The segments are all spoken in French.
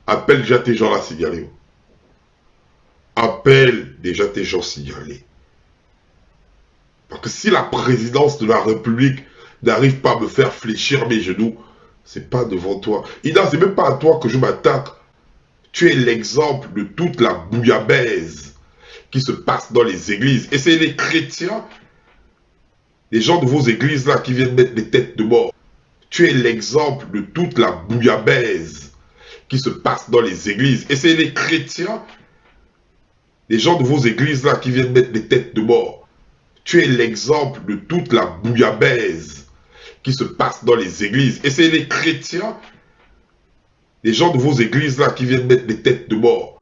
Appelle déjà tes gens là signalés. Appelle déjà tes gens signalés. Parce que si la présidence de la République n'arrive pas à me faire fléchir mes genoux, c'est pas devant toi. Ida, c'est même pas à toi que je m'attaque. Tu es l'exemple de toute la bouillabaisse qui se passe dans les églises. Et c'est les chrétiens, les gens de vos églises là qui viennent mettre des têtes de mort. Tu es l'exemple de toute la bouillabaisse qui se passe dans les églises. Et c'est les chrétiens, les gens de vos églises là qui viennent mettre des têtes de mort. Tu es l'exemple de toute la bouillabaisse qui se passe dans les églises. Et c'est les chrétiens, les gens de vos églises là qui viennent mettre des têtes de mort.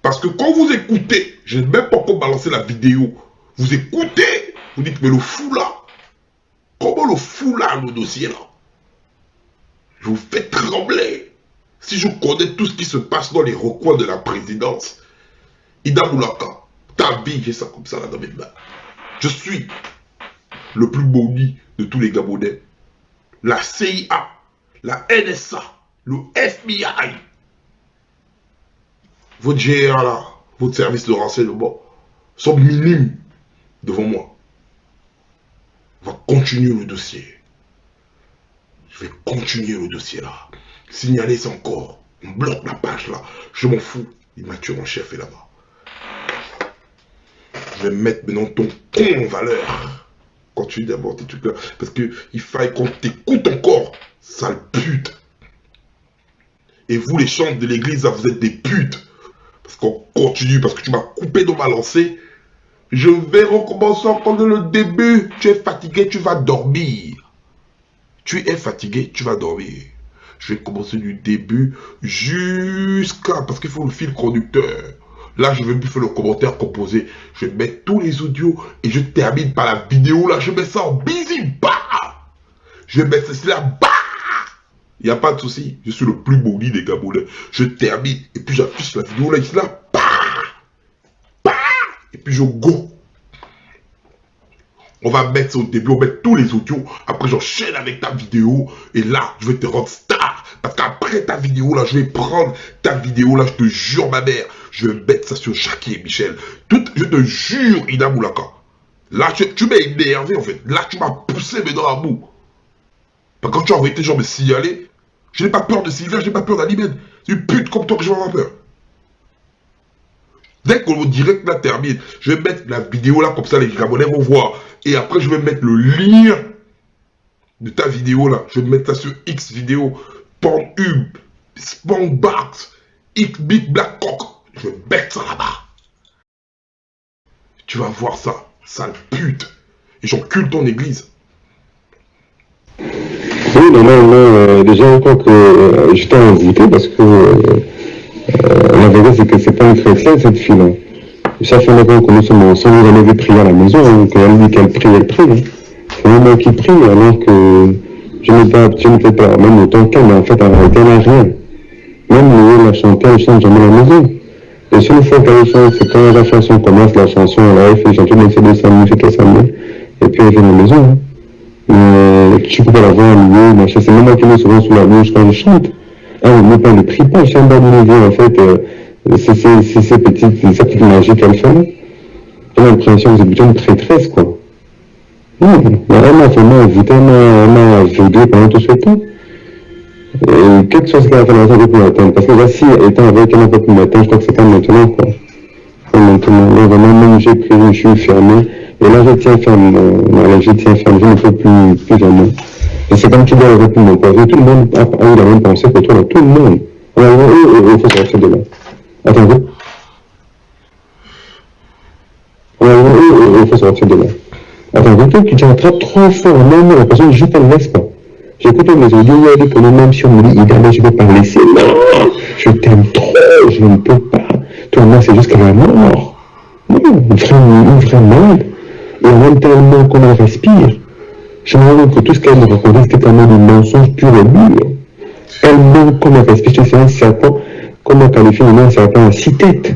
Parce que quand vous écoutez, je n'ai même pas encore balancé la vidéo, vous écoutez, vous dites, mais le fou là, comment le fou là, le dossier là, je vous fais trembler. Si je connais tout ce qui se passe dans les recoins de la présidence, Ida Moulaka, t'as vie, j'ai ça comme ça là dans mes mains. Je suis le plus maudit de tous les Gabonais. La CIA, la NSA, le FBI, votre GR là, votre service de renseignement, sont minimes devant moi. On va continuer le dossier. Je vais continuer le dossier là. Signaler ça encore. On bloque la page là. Je m'en fous. L'immature en chef est là-bas. Je vais mettre maintenant ton con en valeur. Continue d'abord tes trucs là. Parce que il faille qu'on t'écoute encore. Sale pute. Et vous les chantres de l'église là, vous êtes des putes. Parce qu'on continue, parce que tu m'as coupé dans ma lancée. Je vais recommencer encore de le début. Tu es fatigué, tu vas dormir. Tu es fatigué, tu vas dormir. Je vais commencer du début jusqu'à... Parce qu'il faut le fil conducteur. Là, je vais plus faire le commentaire composé. Je vais mettre tous les audios et je termine par la vidéo. Là, je mets ça en busy. Bah, je vais mettre ceci là. Bah, il n'y a pas de souci. Je suis le plus maudit des Gabonais. Je termine et puis j'affiche la vidéo là. Ici là. Bah, bah, et puis je go. On va mettre ça au début, on va mettre tous les audios. Après, j'enchaîne avec ta vidéo. Et là, je vais te rendre star. Parce qu'après ta vidéo, là, je vais prendre ta vidéo, là, je te jure, ma mère. Je vais mettre ça sur Jackie et Michel. Je te jure, Ida Moulaka. Là, tu m'as énervé, en fait. Là, tu m'as poussé maintenant à bout. Parce que quand tu as envoyé tes gens me signaler, je n'ai pas peur de Sylvain, je n'ai pas peur d'Alimène. C'est une pute comme toi que je vais avoir peur. Dès que le direct là termine, je vais mettre la vidéo là, comme ça les Gabonais vont voir. Et après, je vais mettre le lien de ta vidéo là. Je vais mettre ça sur X vidéo, Pornhub, Spongbox, X Big Black Cock. Je vais mettre ça là-bas. Tu vas voir ça, sale pute. Et j'encule ton église. Oui, non, déjà, je crois que je t'ai invité parce que la vérité, c'est que c'est pas une chrétienne cette fille-là. Ça fait longtemps que nous sommes ensemble, on avait vu prier à la maison, hein, qu'elle dit qu'elle prie, elle prie. Hein. C'est moi qui prie, alors que je n'étais pas, même autant qu'elle, mais en fait, en réalité, elle n'a rien. Même nous, la chanter, elle chante jamais à la maison. La seule fois qu'elle chante, c'est quand la chanson commence, la chanson, là, elle fait chanter les CD, ça me fait ça me et puis elle vient à la maison. Hein. Mais tu peux pas la voir louer, machin, c'est même moi qui mets souvent sous la bouche quand je chante. Ah, mais pas ne prie pas, je chante dans le en fait. C'est ces petites magies qu'elle fait. J'ai l'impression que c'est plutôt une prêtresse, quoi. Non, elle m'a vraiment invité, elle m'a vedé pendant tout ce temps. Et quelque chose qu'elle a fait dans sa vie pour m'atteindre. Parce que là, si elle était avec elle un peu pour m'atteindre, je crois que c'est pas maintenant, quoi. Maintenant, là, vraiment, même j'ai pris, je suis fermé. Et là, je tiens ferme, je ne peux plus jamais. Et c'est comme tu dois avec mon poivre. Tout le monde a eu la même pensée que toi, tout le monde. il faut sortir de là. Attendez. Il faut sortir de là. Attendez, tu attrapes 3 fois en même, la personne juste elle ne laisse pas. J'écoute les audios, il y a des problèmes, même si on me dit, Ida, je ne vais pas laisser. Non, je t'aime trop, je ne peux pas. Toi, moi, c'est jusqu'à la mort. Non, une vraie malade. Et en même tellement qu'on en respire. Je me rends compte que tout ce qu'elle me racontait, c'était quand même du mensonge pur et dur. Elle ment comme un respire, c'est un serpent, comme on qualifie un serpent à 6 têtes.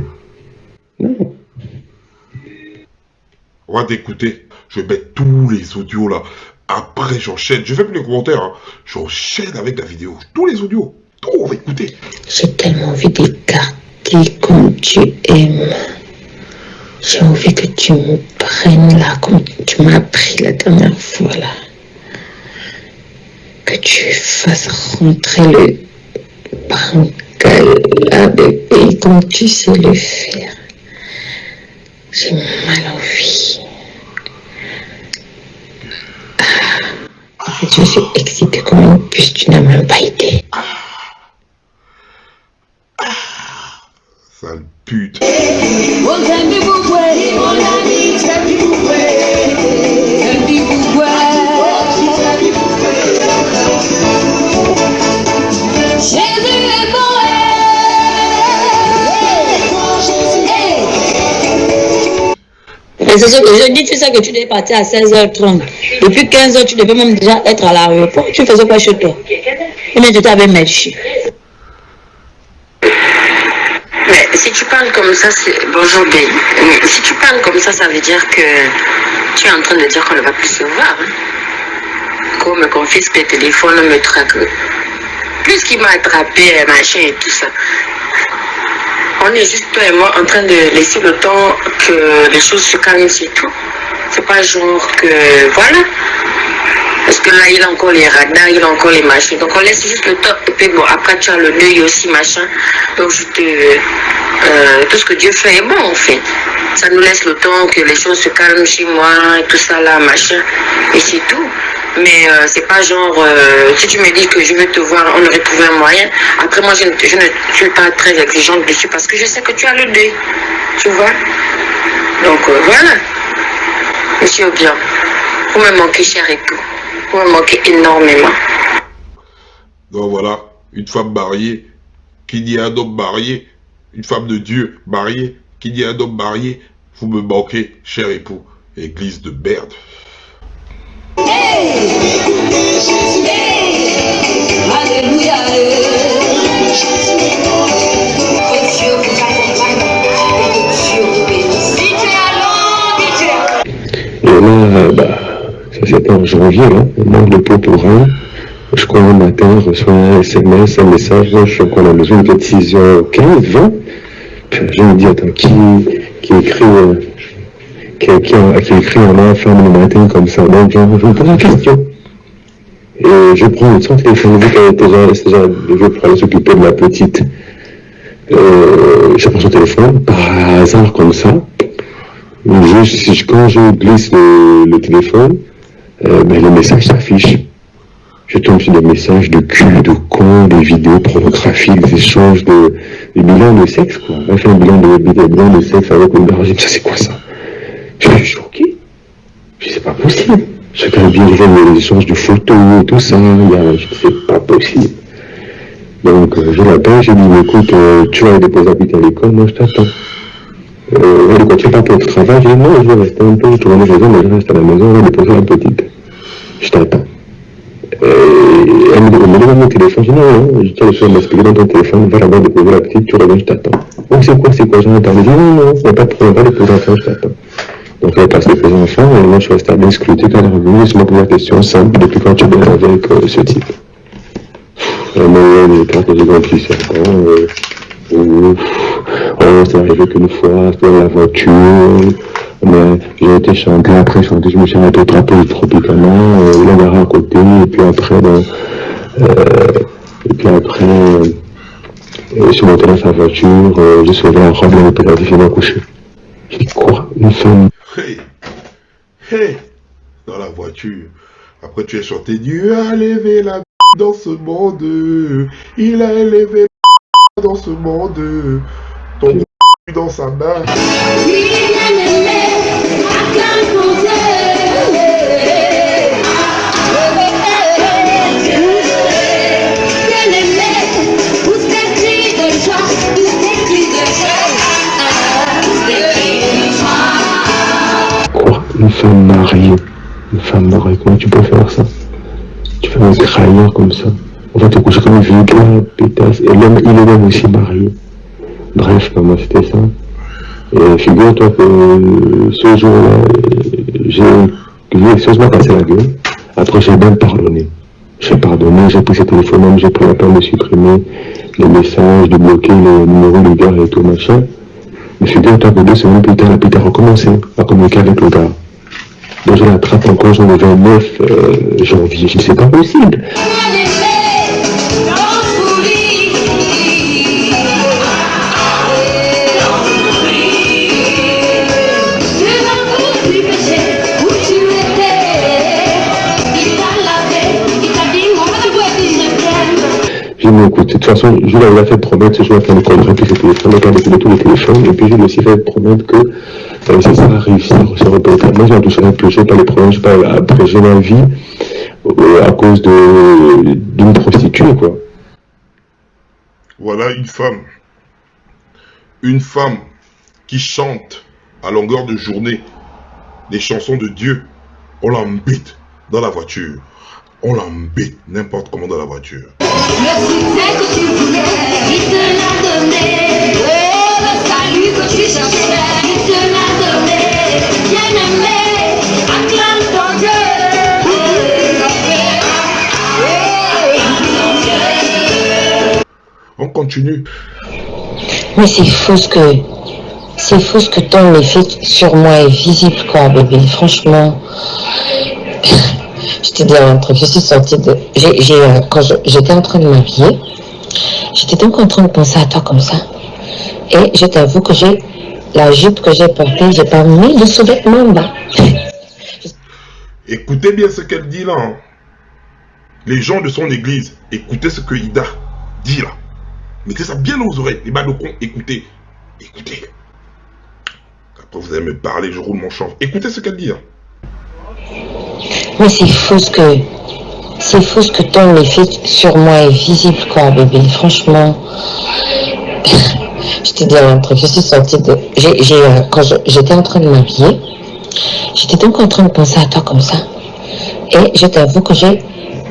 Non. On va t'écouter. Je vais mettre tous les audios là. Après, j'enchaîne. Je fais plus les commentaires. Hein. J'enchaîne avec la vidéo. Tous les audios. Tout, on va écouter. J'ai tellement envie d'écarter comme tu aimes. J'ai envie que tu me prennes là, comme tu m'as pris la dernière fois là. Que tu fasses rentrer le bangala bébé comme tu sais le faire. J'ai mal envie. En fait, je suis excitée comme une puce, tu n'as même pas idée. Sale pute. Mais c'est ce que je dis, tu sais que tu devais partir à 16h30. Depuis 15h, tu devais même déjà être à l'aéroport. Tu faisais quoi chez toi? Mais tu t'avais marché. Mais si tu parles comme ça, c'est... Bonjour, Bé. Si tu parles comme ça veut dire que tu es en train de dire qu'on ne va plus se voir. Hein? Qu'on me confisque le téléphone, me traque. Plus qu'il m'a attrapé, machin et tout ça. On est juste, toi et moi, en train de laisser le temps que les choses se calment, c'est tout. C'est pas genre que... Voilà. Parce que là, il a encore les radars, il a encore les machins. Donc, on laisse juste le temps. Et puis, bon, après, tu as le deuil aussi, machin. Donc, tout ce que Dieu fait est bon, en fait. Ça nous laisse le temps que les choses se calment chez moi, et tout ça, là, machin. Et c'est tout. Mais c'est pas genre, si tu me dis que je veux te voir, on aurait trouvé un moyen. Après, moi, je ne suis pas très exigeante dessus parce que je sais que tu as le deuil. Tu vois? Donc, voilà. Monsieur bien, vous me manquez cher et tout. Vous me manquez énormément. Donc voilà, une femme mariée, qui dit un homme marié, une femme de Dieu mariée, qui dit un homme marié, vous me manquez, cher époux, église de merde. Hey, Alléluia. Et là, ça c'était en janvier, là, on manque de pot pour un. Je crois un matin, je reçois un SMS, un message, je suis encore à la maison, il est 6h15, 20. Je me dis, attends, qui écrit en enfant le matin comme ça? Donc, je me pose une question. Et je prends son téléphone, vu qu'elle était déjà pour aller s'occuper de la petite. Je prends son téléphone, par hasard comme ça. Quand je glisse le téléphone, le message s'affiche. Je tombe sur des messages de cul, de con, des vidéos pornographiques, des échanges de bilans de sexe, quoi. On fait un bilan de sexe avec une barre. Ça, c'est quoi ça? Je suis choqué. Je dis, c'est pas possible. Chacun vient les échanges de photos et tout ça. C'est pas possible. Donc, je l'appelle, je lui dis, écoute, tu vas déposer la petite à l'école, moi je t'attends. Elle dit, tu pas pour le travail? Je dis, non, je vais rester un peu, je tourne à la maison, mais je reste à la maison, on va déposer la petite. Je t'attends. Elle me demande mon téléphone, je dis non, je tiens le soin m'expliquer dans ton téléphone, va là-bas déposer la petite, tu reviens, je t'attends. Donc c'est quoi, j'en ai parlé, je dis non, il n'y a pas de problème, va déposer l'enfant, je t'attends. Donc elle passe les enfants, et moi je suis resté à bien scruter quand elle est revenue, c'est ma première question simple, depuis quand tu es avec ce type. Mais quand j'ai compris ça, c'est arrivé qu'une fois, c'était dans la voiture, mais j'ai été chanter, après chanter, je me suis arrêté tropicalement, la gare à côté, et puis après, je suis monté dans sa voiture, j'ai sauvé la robe, elle était là, je m'a couché. J'ai dit quoi? Une femme? Hey, dans la voiture. Après tu as chanté, Dieu a élevé la dans ce monde, il a élevé dans ce monde, ton gros dans sa main. Quoi? Une femme mariée, comment tu peux faire ça? Tu vas me trahir comme ça. On va te coucher comme une vulgaire pétasse. Et l'homme, il est même aussi marié. Bref, maman, c'était ça. Et figure-toi que ce jour-là, j'ai sérieusement cassé la gueule. Après, j'ai bien pardonné. J'ai pardonné, j'ai pris ses téléphones, j'ai pris la peine de supprimer les messages, de bloquer les numéros du gars et tout machin. Mais figure-toi que 2 semaines plus tard, la pute a recommencé à communiquer avec le gars. Donc je l'attrape encore jour le 29 janvier. Je dis c'est pas possible. Je dis mais écoute, de toute façon, je lui avais fait promettre ce jour qu'elle ne collerait plus ses téléphones, elle a découvert tous les téléphones, et puis je lui ai aussi fait promettre que ça sera réussi à se répéter. Moi, je n'en toucherai plus, je n'ai pas les problèmes, je n'ai pas abréger ma vie à cause d'une prostituée, quoi. Voilà une femme qui chante à longueur de journée des chansons de Dieu. On l'embête dans la voiture. On l'embête n'importe comment dans la voiture. Le succès que tu voulais, il te l'a donné. Oh, le salut que tu cherchais, il te l'a donné. Bien-aimé, acclame ton Dieu. On continue. Mais c'est fou ce que ton effet sur moi est visible, quoi, bébé. Franchement, je te dis un truc. Je suis sortie de. Quand j'étais en train de m'habiller, j'étais donc en train de penser à toi comme ça. Et je t'avoue que la jupe que j'ai portée, j'ai pas mis de sous-vêtements en bas. Écoutez bien ce qu'elle dit là. Hein. Les gens de son église, écoutez ce que Ida dit là. Mettez ça bien aux oreilles, les balles de con, écoutez. Écoutez. Après vous allez me parler, je roule mon champ. Écoutez ce qu'elle dit. Hein. Mais c'est fou ce que ton effet sur moi est visible, quoi, bébé. Franchement, je te dis un truc. Je suis sortie de. Quand j'étais en train de m'habiller, j'étais donc en train de penser à toi comme ça. Et je t'avoue que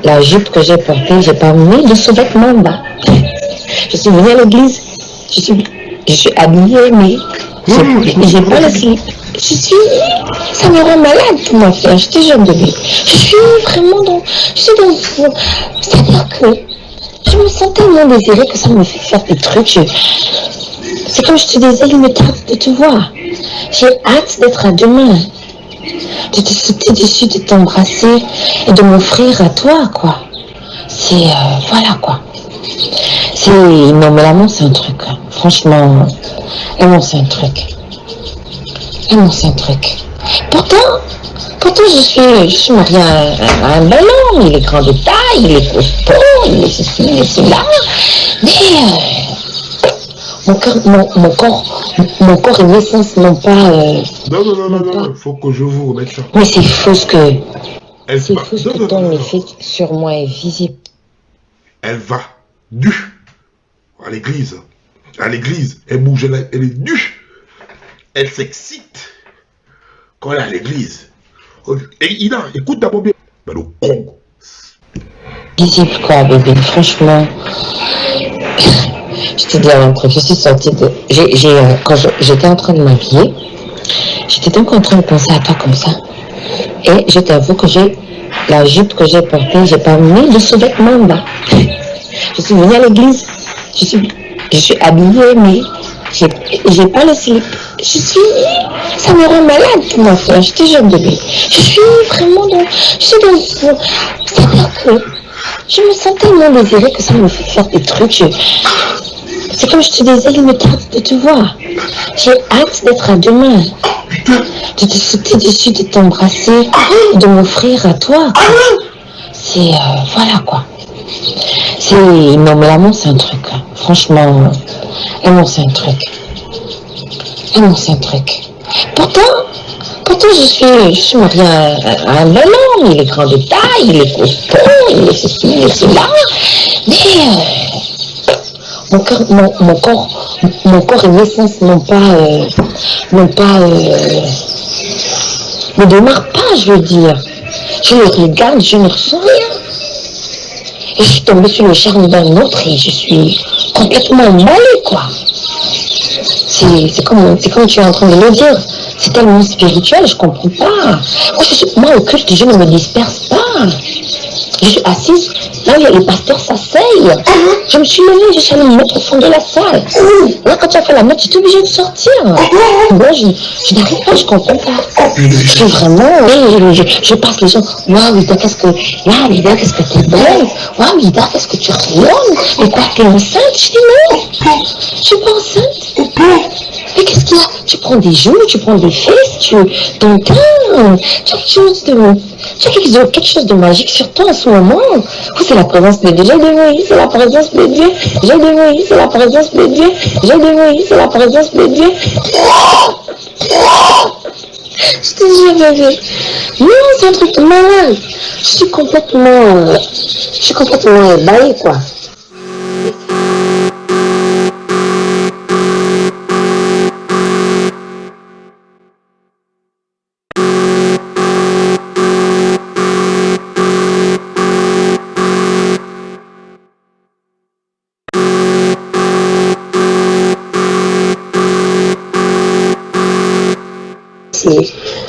la jupe que j'ai portée, j'ai pas mis de sous-vêtements en bas. Je suis venue à l'église, je suis habillée, mais j'ai pas le slip. Ça me rend malade tout ma faire, je te jure bébé. Je suis vraiment c'est-à-dire que je me sens tellement désirée que ça me fait faire des trucs. C'est comme je te disais, il me tarde de te voir. J'ai hâte d'être à deux mains, de te sauter dessus, de t'embrasser et de m'offrir à toi, quoi. C'est, voilà, quoi. Non mais l'amour c'est un truc, franchement, l'amour c'est un truc. L'amour c'est un truc. Pourtant je suis mariée à un bel homme, il est grand de taille, il est costaud, il est ceci, il est cela. Mais mon corps et mes sens n'ont pas... Non, faut que je vous remette ça. Mais c'est faux ce que... C'est faux ce que ton effet sur moi est visible. Elle va à l'église, elle bouge, elle est nue, elle s'excite quand elle est à l'église. Et Ida, écoute d'abord bien. Ben, le con. Visible, quoi, bébé, franchement. Je te dis un truc, je suis sortie de. Quand j'étais en train de m'habiller, j'étais donc en train de penser à toi comme ça. Et je t'avoue que la jupe que j'ai portée, j'ai pas mis de sous-vêtements en bas. Je suis venue à l'église, je suis habillée, mais j'ai pas le slip. Ça me rend malade tout ma frère, je te jure bébé. Je suis vraiment c'est-à-dire que je me sens tellement désirée que ça me fait faire des trucs. C'est comme je te disais, il me tarde de te voir. J'ai hâte d'être à deux mains, de te sauter dessus, de t'embrasser, de m'offrir à toi. C'est, voilà, quoi. Non, mais l'amour, c'est un truc. Franchement, l'amour, c'est un truc. L'amour, c'est un truc. Pourtant, je suis mariée à un bel homme. Il est grand de taille, il est costaud, il est ceci, il est cela. Mais mon corps et mes sens ne démarrent pas, je veux dire. Je le regarde, je ne ressens rien. Et je suis tombée sur le charme d'un autre et je suis complètement emballée, quoi. C'est comme tu es en train de le dire. C'est tellement spirituel, je comprends pas. Moi, au culte, je ne me disperse pas. Je suis assise, là où les pasteurs s'asseyent. Je me suis levée, je suis allée me mettre au fond de la salle. Là, quand tu as fait la messe, tu es obligé de sortir. Moi, je n'arrive pas, je comprends pas. Je suis vraiment, je passe les gens. Waouh, Ida, qu'est-ce que tu es belle. Waouh, Ida, qu'est-ce que tu rayonnes. Mais quoi, tu es enceinte? Je dis non. Je suis pas enceinte. Mais qu'est-ce qu'il y a? Tu prends des joues, tu prends des fesses, ton teint. Tu as quelque chose de magique sur toi en ce moment. Oh, c'est la présence de Dieu. J'ai de Moïse, c'est la présence de Dieu. J'ai de Moïse, c'est la présence de Dieu. J'ai de Moïse, c'est la présence de Dieu. Je te jure, bébé. Non, c'est un truc de malade. Je suis complètement ébahie, quoi.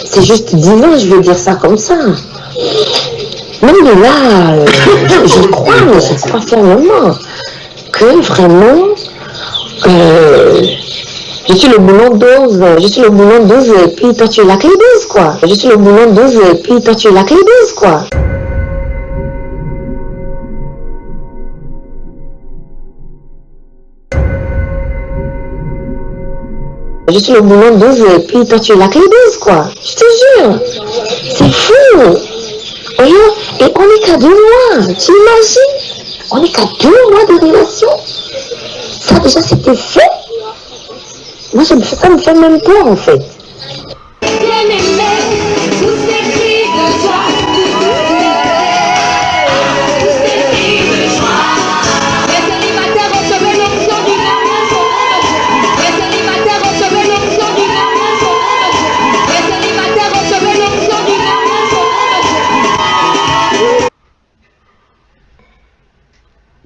C'est juste divin, je veux dire ça comme ça. Même de là, je crois fermement que vraiment, je suis le boulon 12, et puis toi tu es la clé 12, quoi. Je suis le boulon 12, et puis toi tu es la clé 12, quoi. Je suis le boulon 12 et puis toi tu es la clé 12, quoi. Je te jure. C'est fou. Et on n'est qu'à 2 mois. Tu imagines? On n'est qu'à 2 mois de relation. Ça déjà c'était fait. Moi ça me fait même peur en fait.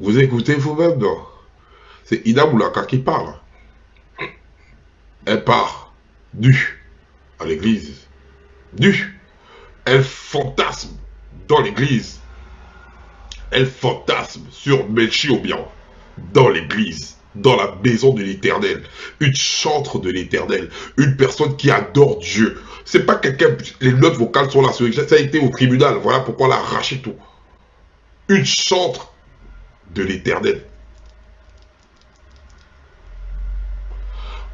Vous écoutez vous-même, non? C'est Ida Moulaka qui parle. Elle part à l'église. Elle fantasme dans l'église. Elle fantasme sur Melchi Obiang dans l'église, dans la maison de l'Éternel. Une chantre de l'Éternel. Une personne qui adore Dieu. C'est pas quelqu'un... Les notes vocales sont là. Ça a été au tribunal. Voilà pourquoi elle a arraché tout. Une chantre de l'Éternel.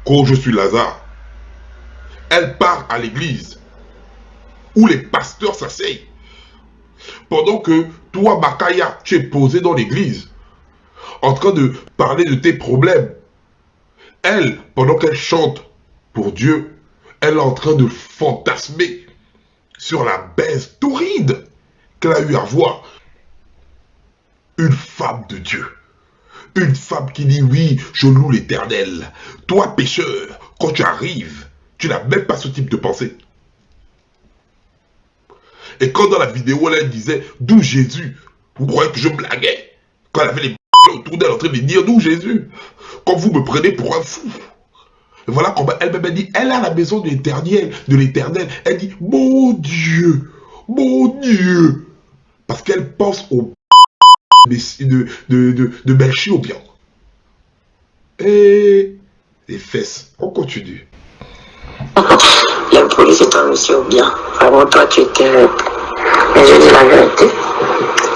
Quand je suis Lazare, elle part à l'église où les pasteurs s'asseyent. Pendant que toi, Makaya, tu es posé dans l'église en train de parler de tes problèmes. Elle, pendant qu'elle chante pour Dieu, elle est en train de fantasmer sur la baisse torride qu'elle a eu à voir. Une femme de Dieu. Une femme qui dit oui, je loue l'Éternel. Toi, pécheur, quand tu arrives, tu n'as même pas ce type de pensée. Et quand dans la vidéo, elle disait d'où Jésus, vous croyez que je blaguais? Quand elle avait les autour d'elle en train de dire d'où Jésus, quand vous me prenez pour un fou. Et voilà comment elle-même dit, elle est à la maison de l'Éternel, elle dit mon Dieu, parce qu'elle pense au de Melchi Obiang. Et les fesses, on continue. La police est un monsieur bien. Vraiment, toi, tu étais. Mais je dis la vérité.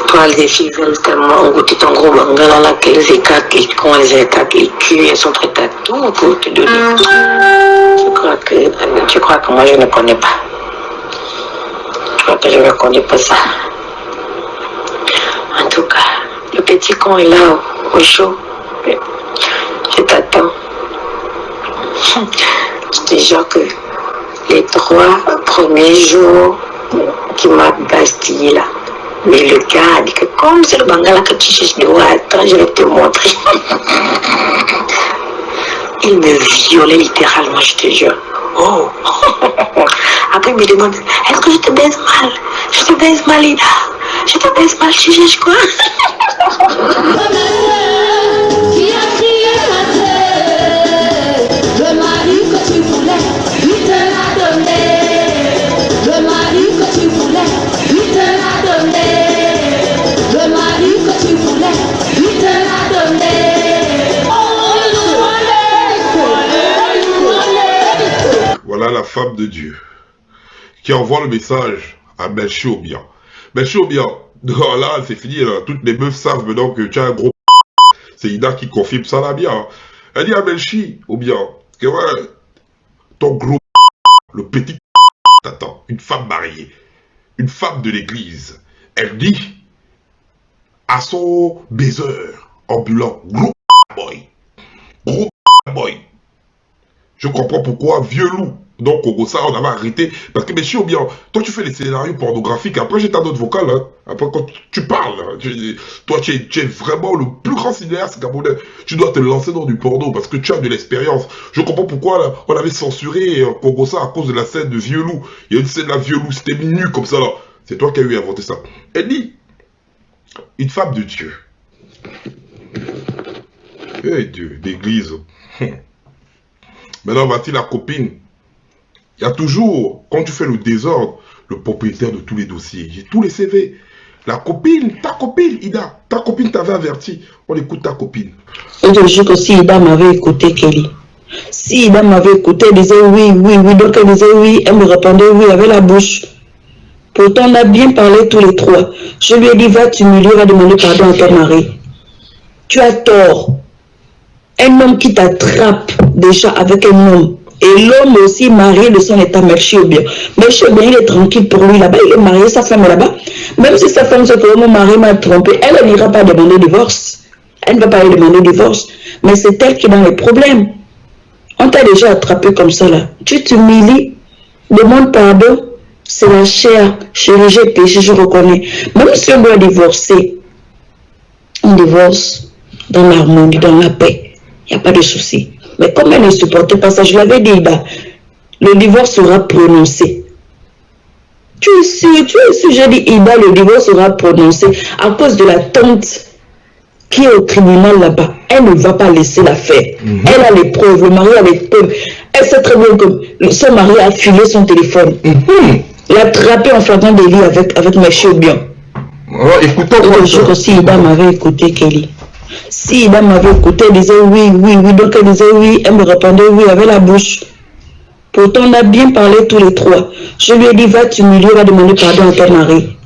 Toi, les filles veulent tellement goûter ton gros manga là, qu'elles écartent les cons, elles écartent les culs, elles sont prêtes à tout pour te donner. Tu crois que moi, je ne connais pas. Tu crois que je ne connais pas ça. En tout cas, le petit con est là, au chaud. Je t'attends. Je te jure que les 3 premiers jours qui m'a bastillé là, mais le gars a dit que comme c'est le Bangala que tu cherches de voir, attends, je vais te montrer. Il me violait littéralement, je te jure. Oh. Après, il me demande, est-ce que je te baise mal? Je te baise mal, Ida. Je te baise mal, tu cherches quoi? Qui a crié ma tête? Le mari que tu voulais, il te l'a donné. Le mari que tu voulais, il te l'a donné. Le mari que tu voulais, il te l'a donné. Voilà la femme de Dieu qui envoie le message à Belchi Obia. Belchi Obia, là c'est fini, là. Toutes les meufs savent maintenant que tu as un gros. C'est Ida qui confirme ça là bien. Elle dit à Belchi Obia que ouais, ton gros le petit t'attend, une femme mariée, une femme de l'église. Elle dit à son baiseur ambulant, gros boy, gros boy. Je comprends pourquoi vieux loup. Donc, au ça, on avait arrêté. Parce que, mais je suis bien. Toi, tu fais les scénarios pornographiques. Après, j'ai ta note vocale. Hein. Après, quand tu parles, hein, toi, tu es vraiment le plus grand cinéaste gabonais. Tu dois te lancer dans du porno parce que tu as de l'expérience. Je comprends pourquoi là, on avait censuré Kogosa à cause de la scène de vieux loup. Il y a une scène de la vieux loup. C'était nu comme ça. Là. C'est toi qui as eu inventé ça. Elle dit, une femme de Dieu. Eh Dieu, d'église. Maintenant, voici la copine. Il y a toujours, quand tu fais le désordre, le propriétaire de tous les dossiers. J'ai tous les CV. La copine, ta copine, Ida. Ta copine t'avait averti. On écoute ta copine. Je te jure que si Ida m'avait écouté, Kelly. Si Ida m'avait écouté, elle disait oui, oui, oui. Donc elle disait oui. Elle me répondait oui avec la bouche. Pourtant, on a bien parlé tous les 3. Je lui ai dit, va t'humilier, va demander pardon à ton mari. Tu as tort. Un homme qui t'attrape déjà avec un homme. Et l'homme aussi marié de son état, Melchi Obia. Melchi Obia, il est tranquille pour lui là-bas. Il est marié, sa femme est là-bas. Même si sa femme se dit que mon mari m'a trompé, elle n'ira pas demander divorce. Elle ne va pas aller demander divorce. Mais c'est elle qui est dans les problèmes. On t'a déjà attrapé comme ça là. Tu t'humilies, demande pardon. C'est la chair. Chérie, j'ai péché, je reconnais. Même si on doit divorcer, on divorce dans l'harmonie, dans la paix. Il n'y a pas de souci. Mais comme elle ne supportait pas ça, je l'avais dit, le divorce sera prononcé. Tu es sûr, j'ai dit, Ida, le divorce sera prononcé à cause de la tante qui est au tribunal là-bas. Elle ne va pas laisser l'affaire. Elle a les preuves, le mari a les preuves. Elle sait très bien que son mari a filé son téléphone. L'a attrapé en flagrant délit avec Melchi Obia. Écoutons. Je jure que si Ida m'avait écouté, Kelly. Si Ida m'avait écouté, elle disait oui, oui, oui. Donc elle disait oui, elle me répondait oui avec la bouche. Pourtant, on a bien parlé tous les 3. Je lui ai dit, va t'humilier, va demander pardon à ton mari.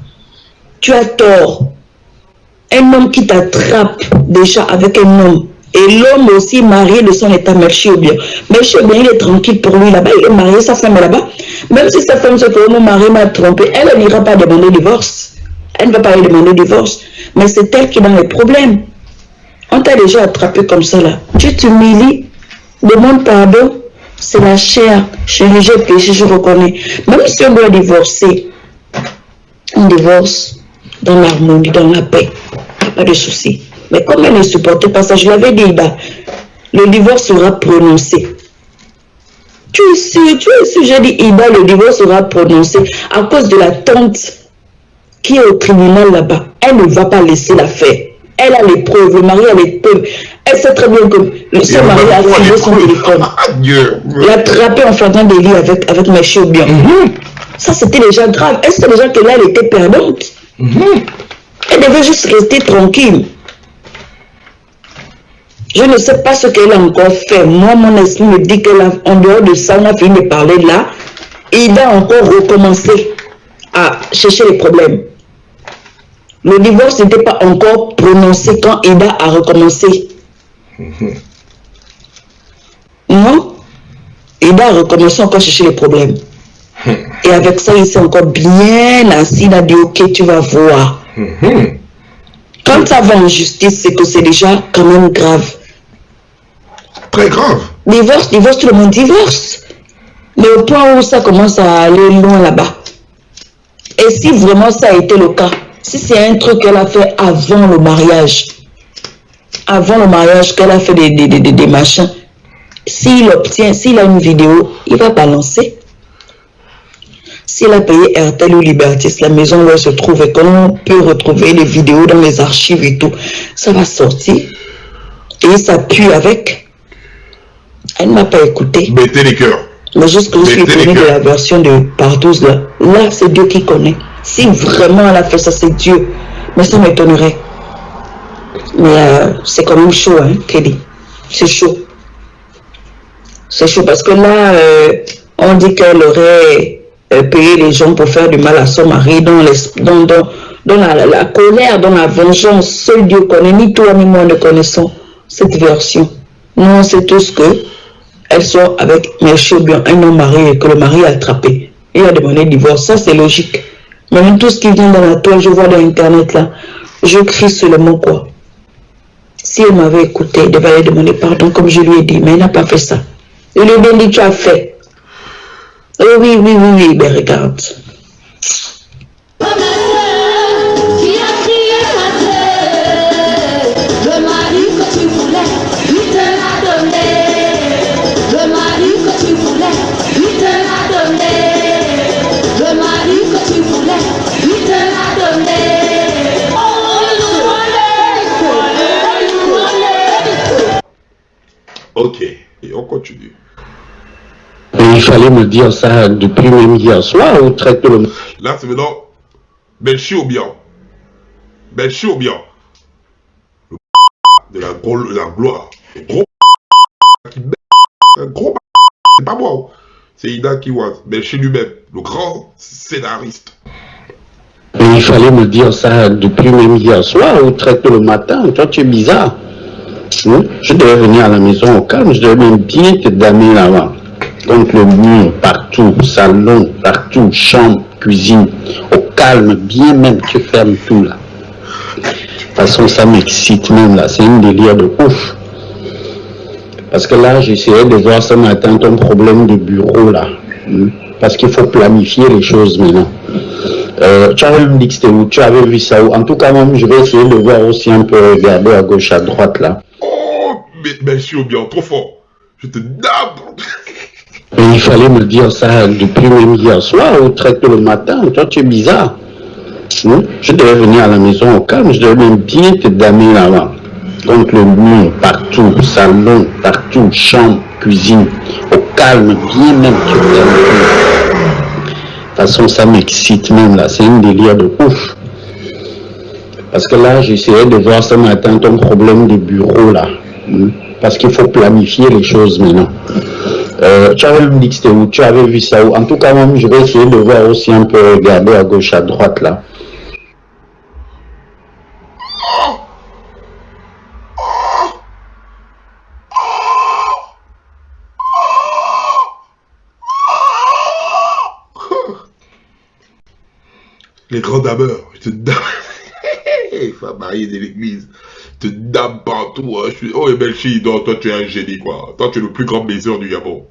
Tu as tort. Un homme qui t'attrape déjà avec un homme. Et l'homme aussi marié de son état, Melchi Obia. Melchi Obia, il est tranquille pour lui là-bas. Il est marié, sa femme est là-bas. Même si sa femme se dit que mon mari m'a trompé, elle n'ira pas demander divorce. Elle ne va pas aller demander divorce. Mais c'est elle qui est dans les problèmes. On t'a déjà attrapé comme ça là. Tu t'humilies, demande pardon. C'est la chair. Chérie, j'ai péché, je reconnais. Même si on doit divorcer, on divorce dans l'harmonie, dans la paix. Il n'y a pas de souci. Mais comme elle ne supportait pas ça, je l'avais dit, Ida, le divorce sera prononcé. Tu es sûr, j'ai dit, Ida, le divorce sera prononcé à cause de la tante qui est au tribunal là-bas. Elle ne va pas laisser l'affaire. Elle a les preuves, le mari a les preuves. Elle sait très bien que son mari a filé son téléphone. L'a attrapé en flagrant délit avec Melchi Obia. Ça, c'était déjà grave. Elle sait déjà que là, elle était perdante. Elle devait juste rester tranquille. Je ne sais pas ce qu'elle a encore fait. Moi, mon esprit me dit qu'en dehors de ça, on a fini de parler de là. Et il a encore recommencé à chercher les problèmes. Le divorce n'était pas encore prononcé quand Ida a recommencé. Non, Ida a recommencé encore à chercher les problèmes. Et avec ça, il s'est encore bien assis. Il a dit, ok, tu vas voir. Quand ça va en justice, c'est que c'est déjà quand même grave. Très grave. Divorce, tout le monde divorce. Mais au point où ça commence à aller loin là-bas. Et si vraiment ça a été le cas, si c'est un truc qu'elle a fait avant le mariage qu'elle a fait des machins, s'il a une vidéo, il va balancer. S'il a payé RTL ou Libertis, la maison où elle se trouve et qu'on peut retrouver les vidéos dans les archives et tout, ça va sortir. Et il s'appuie avec. Elle ne m'a pas écouté. Mettez les cœurs. Mais juste que je suis étonnée de la version de Partouze là. Là, c'est Dieu qui connaît. Si vraiment elle a fait ça, c'est Dieu. Mais ça m'étonnerait. Mais c'est quand même chaud, hein, Kelly. C'est chaud. C'est chaud parce que là, on dit qu'elle aurait payé les gens pour faire du mal à son mari dans la colère, dans la vengeance. Seul Dieu connaît. Ni toi ni moi ne connaissons cette version. Nous, on sait tous que elle sort avec Merché bien un homme marié et que le mari a attrapé. Il a demandé divorce. Ça, c'est logique. Mais même tout ce qui vient dans la toile, je vois dans Internet là, je crie seulement quoi. Si elle m'avait écouté, elle devait aller demander pardon comme je lui ai dit, mais elle n'a pas fait ça. Je lui ai bien dit, tu as fait. Oh oui, ben regarde. Ok, et on continue. Il fallait me dire ça depuis même hier soir ou traiter le... Là, c'est maintenant Belchi ou bien. Belchi ou bien. De la gloire. Le gros qui un gros c'est pas moi. C'est Ida qui was. Belchi lui-même, le grand scénariste. Il fallait me dire ça depuis même hier soir ou traiter le matin. Toi, tu es bizarre. Je devais venir à la maison au calme, je devais même bien te damer là-bas. Contre le mur, partout, salon, partout, chambre, cuisine, au calme, bien même, tu fermes tout là. De toute façon, ça m'excite même là, c'est un délire de ouf. Parce que là, j'essayais de voir ce matin ton problème de bureau là. Parce qu'il faut planifier les choses maintenant. Tu avais même dit que c'était où, tu avais vu ça où. En tout cas, même, je vais essayer de voir aussi un peu, regarder à gauche, à droite là. Mais je suis bien trop fort. Je te dame. Il fallait me dire ça depuis même hier soir ou traiter le matin. Toi, tu es bizarre. Je devais venir à la maison au calme, je devais même bien te damer là-bas. Contre le mur, partout, salon, partout, chambre, cuisine, au calme, bien même, tu fermes tout. De toute façon, ça m'excite même là, c'est un délire de ouf. Parce que là, j'essayais de voir ce matin ton problème de bureau là. Parce qu'il faut planifier les choses maintenant. Tu avais même dit que c'était où, tu avais vu ça où. En tout cas, même, je vais essayer de voir aussi un peu, regarder à gauche, à droite là. Les grands dameurs, je te dame. Femme mariée de l'église, je te dame partout. Hein. Oh, et Belchi, toi tu es un génie quoi. Toi tu es le plus grand baiser du Gabon.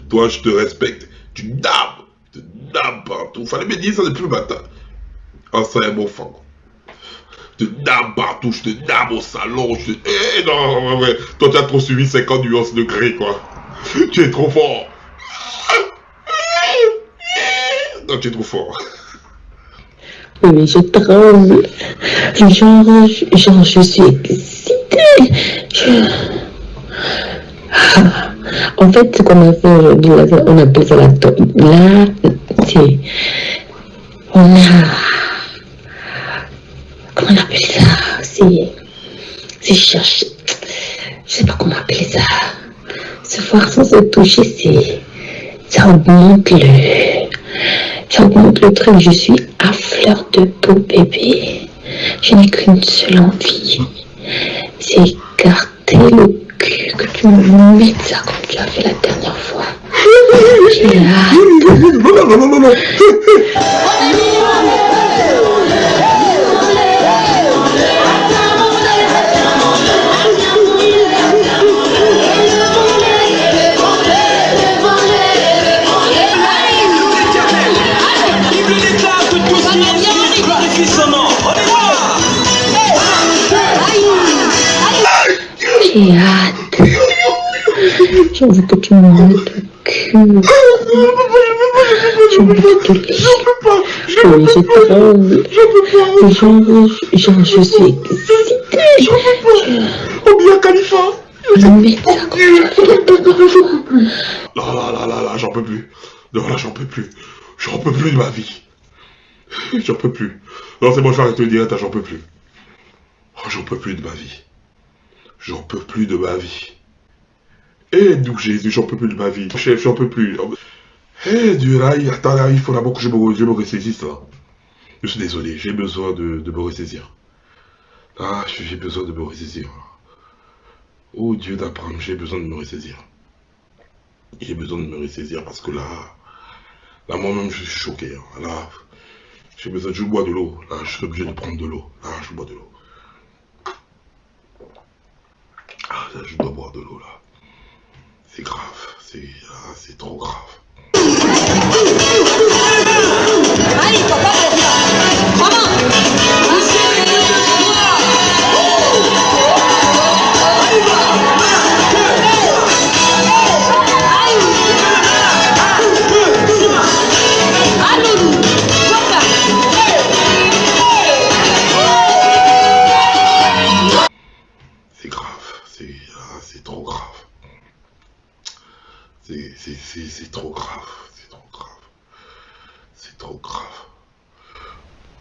Toi je te respecte. Tu dames. Je te dame partout. Fallait me dire ça depuis le matin. Oh, c'est un bon fan. Je te dame partout. Je te dame au salon. Eh non, ouais. Toi tu as trop suivi 50 nuances de gris quoi. Tu es trop fort. Non, tu es trop fort. Oui, je tremble. Genre, je suis excitée. En fait, ce qu'on a fait aujourd'hui, on appelle ça la top. Là, c'est... On a... Comment on appelle ça? C'est chercher... Je sais pas comment appeler ça. Se voir sans se toucher, c'est... Ça augmente le truc, je suis à fleur de peau, bébé. Je n'ai qu'une seule envie. C'est écarter le cul, que tu me mettes ça comme tu as fait la dernière fois. J'ai hâte. Non. J'ai hâte. J'ai envie que tu me mettes au cul. J'ai envie de te lécher. Oui, je tremble. Genre, je suis excitée. Oh bien Khalifa. Mais ça, Là, j'en peux plus. Non, là, j'en peux plus. J'en peux plus de ma vie. J'en peux plus. Non, c'est bon, je vais arrêter de dire, j'en peux plus. Oh, j'en peux plus de ma vie. J'en peux plus de ma vie. Eh, Dieu Jésus, j'en peux plus de ma vie. Chef, j'en peux plus. Eh, Dieu, là, attends, là, il faudra beaucoup que je me ressaisisse, là. Je suis désolé, j'ai besoin de me ressaisir. Ah, j'ai besoin de me ressaisir. Oh, Dieu d'Abraham, j'ai besoin de me ressaisir. J'ai besoin de me ressaisir parce que là moi-même, je suis choqué. Hein. Là, j'ai besoin, je bois de l'eau. Là, je suis obligé de prendre de l'eau. Là, je bois de l'eau. Ah, là, je dois boire de l'eau, là. C'est grave. C'est trop grave. C'est grave. C'est trop grave. C'est trop grave. C'est trop grave. C'est trop grave.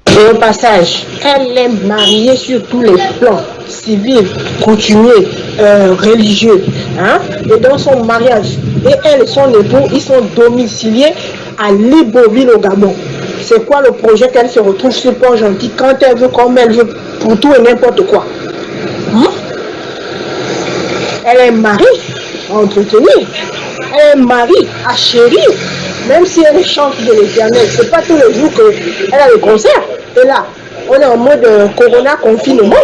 Et au passage, elle est mariée sur tous les plans, civils, coutumiers, religieux. Hein? Et dans son mariage, et elle et son époux, ils sont domiciliés à Libreville au Gabon. C'est quoi le projet qu'elle se retrouve sur Port-Gentil quand elle veut, comme elle veut, pour tout et n'importe quoi? Hein? Elle est mariée à entretenir. Elle est mariée à chérir. Même si elle chante de l'éternel, c'est pas tous les jours qu'elle a le concert. Et là, on est en mode corona confinement.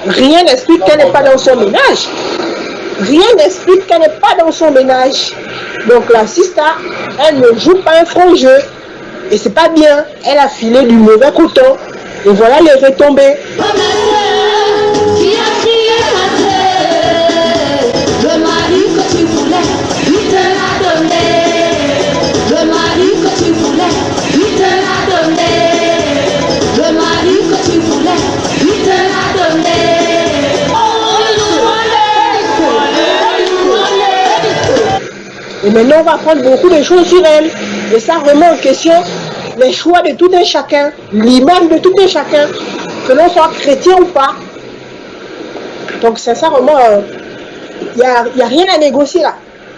Rien n'explique qu'elle n'est pas dans son ménage. Rien n'explique qu'elle n'est pas dans son ménage. Donc la sista, elle ne joue pas un franc jeu. Et c'est pas bien. Elle a filé du mauvais coton. Et voilà les retombées. Le mari que tu voulais, il te l'a donné. Le mari que tu voulais, il te l'a donné. Le mari que tu voulais, il te l'a donné. Et maintenant, on va prendre beaucoup de choses sur elle. Et ça remet en question les choix de tout un chacun, l'imam de tout un chacun, que l'on soit chrétien ou pas. Donc, sincèrement, il n'y a rien à négocier là.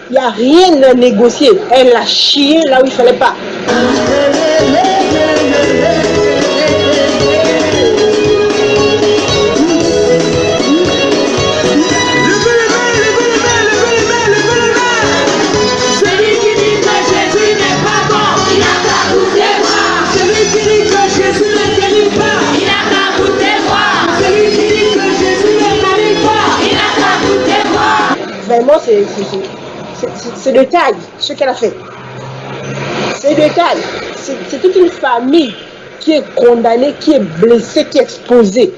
Il n'y a rien à négocier. Elle a chié là où il ne fallait pas. Celui qui dit que Jésus n'est pas bon, il n'a qu'à goûter voir. Celui qui dit que Jésus ne guérit pas, il n'a qu'à goûter voir. Celui qui dit que Jésus ne guérit pas, il n'a qu'à goûter voir. Vraiment, c'est de taille ce qu'elle a fait. C'est de taille. C'est toute une famille qui est condamnée, qui est blessée, qui est exposée.